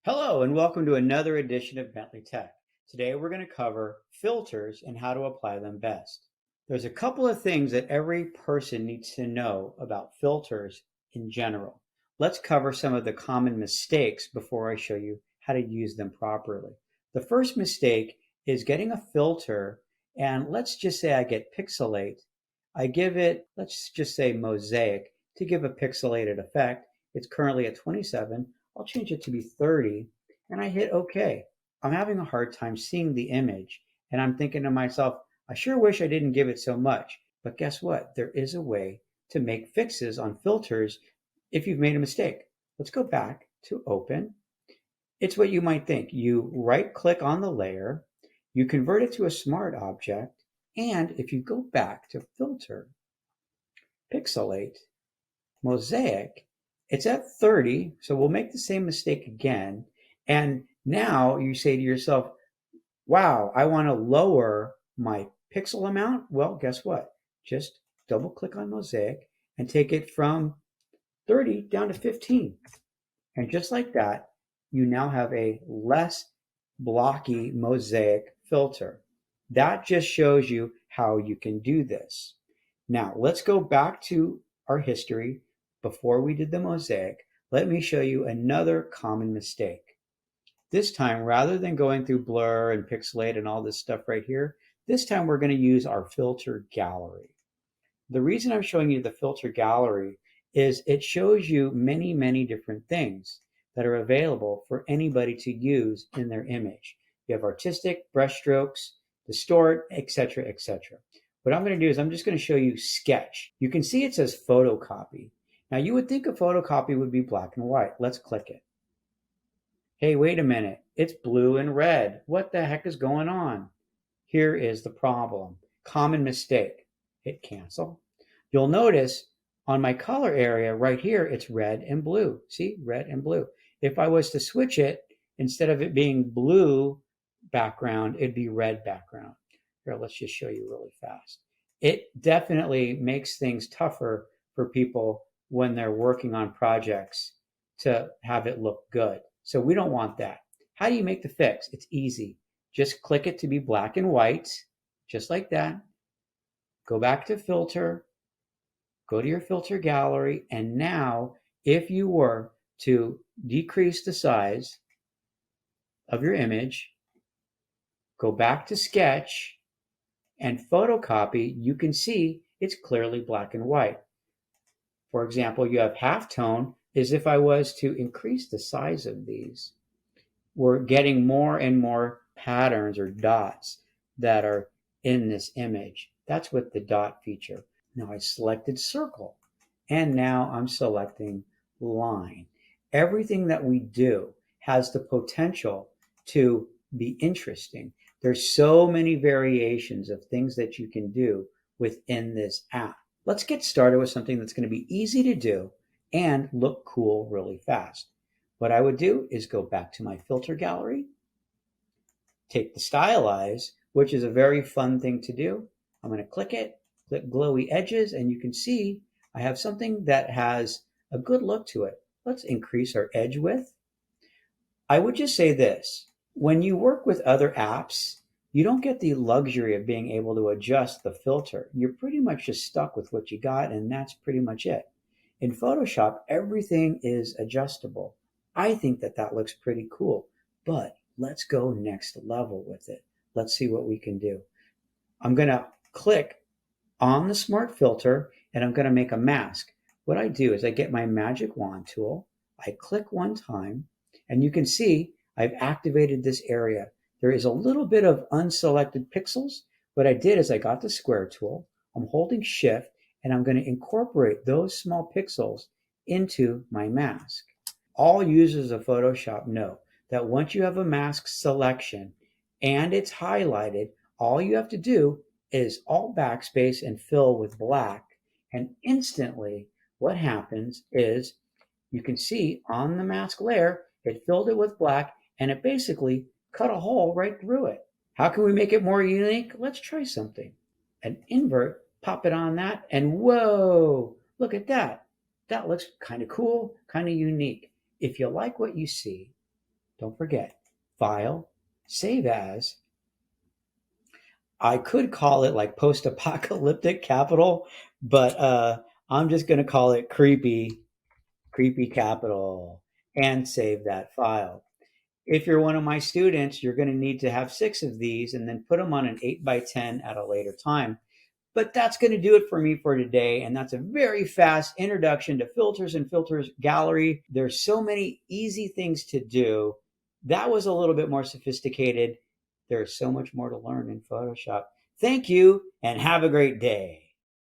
Hello and welcome to another edition of Bentley Tech. Today we're going to cover filters and how to apply them best. There's a couple of things that every person needs to know about filters in general. Let's cover some of the common mistakes before I show you how to use them properly. The first mistake is getting a filter, and let's just say I get pixelate. I give it, let's just say mosaic to give a pixelated effect. It's currently at 27. I'll change it to be 30 and I hit OK. I'm having a hard time seeing the image and I'm thinking to myself, I sure wish I didn't give it so much. But guess what? There is a way to make fixes on filters if you've made a mistake. Let's go back to open. It's what you might think. You right click on the layer, you convert it to a smart object, and if you go back to filter, pixelate, mosaic, it's at 30, so we'll make the same mistake again. And now you say to yourself, wow, I want to lower my pixel amount. Well, guess what? Just double click on mosaic and take it from 30 down to 15. And just like that, you now have a less blocky mosaic filter. That just shows you how you can do this. Now, let's go back to our history before we did the mosaic. Let me show you another common mistake. This time, rather than going through blur and pixelate and all this stuff right here, this time we're going to use our filter gallery. The reason I'm showing you the filter gallery is it shows you many, many different things that are available for anybody to use in their image. You have artistic, brushstrokes, distort, etc., etc. What I'm going to do is I'm just going to show you sketch. You can see it says photocopy. Now you would think a photocopy would be black and white. Let's click it. Hey, wait a minute. It's blue and red. What the heck is going on? Here is the problem. Common mistake. Hit cancel. You'll notice on my color area right here, it's red and blue. See, red and blue. If I was to switch it, instead of it being blue background, it'd be red background. Here, let's just show you really fast. It definitely makes things tougher for people when they're working on projects to have it look good. So we don't want that. How do you make the fix? It's easy. Just click it to be black and white, just like that. Go back to filter, go to your filter gallery, and now if you were to decrease the size of your image, go back to sketch and photocopy, you can see it's clearly black and white. For example, you have halftone. As if I was to increase the size of these, we're getting more and more patterns or dots that are in this image. That's with the dot feature. Now I selected circle, and now I'm selecting line. Everything that we do has the potential to be interesting. There's so many variations of things that you can do within this app. Let's get started with something that's going to be easy to do and look cool really fast. What I would do is go back to my filter gallery, take the stylize, which is a very fun thing to do. I'm going to click it, click glowy edges, and you can see I have something that has a good look to it. Let's increase our edge width. I would just say this, when you work with other apps, you don't get the luxury of being able to adjust the filter. You're pretty much just stuck with what you got, and that's pretty much it. In Photoshop, everything is adjustable. I think that that looks pretty cool, but let's go next level with it. Let's see what we can do. I'm going to click on the smart filter and I'm going to make a mask. What I do is I get my magic wand tool, I click one time, and you can see I've activated this area. There is a little bit of unselected pixels. What I did is I got the square tool, I'm holding shift, and I'm going to incorporate those small pixels into my mask. All users of Photoshop know that once you have a mask selection and it's highlighted, all you have to do is Alt Backspace and fill with black, and instantly what happens is you can see on the mask layer, it filled it with black and it basically cut a hole right through it. How can we make it more unique? Let's try something. An invert, pop it on that, and whoa, look at that. That looks kind of cool, kind of unique. If you like what you see, don't forget, File, Save As. I could call it like post-apocalyptic capital, but I'm just going to call it creepy capital and save that file. If you're one of my students, you're going to need to have 6 of these and then put them on an 8x10 at a later time. But that's going to do it for me for today. And that's a very fast introduction to filters and filters gallery. There's so many easy things to do. That was a little bit more sophisticated. There's so much more to learn in Photoshop. Thank you and have a great day.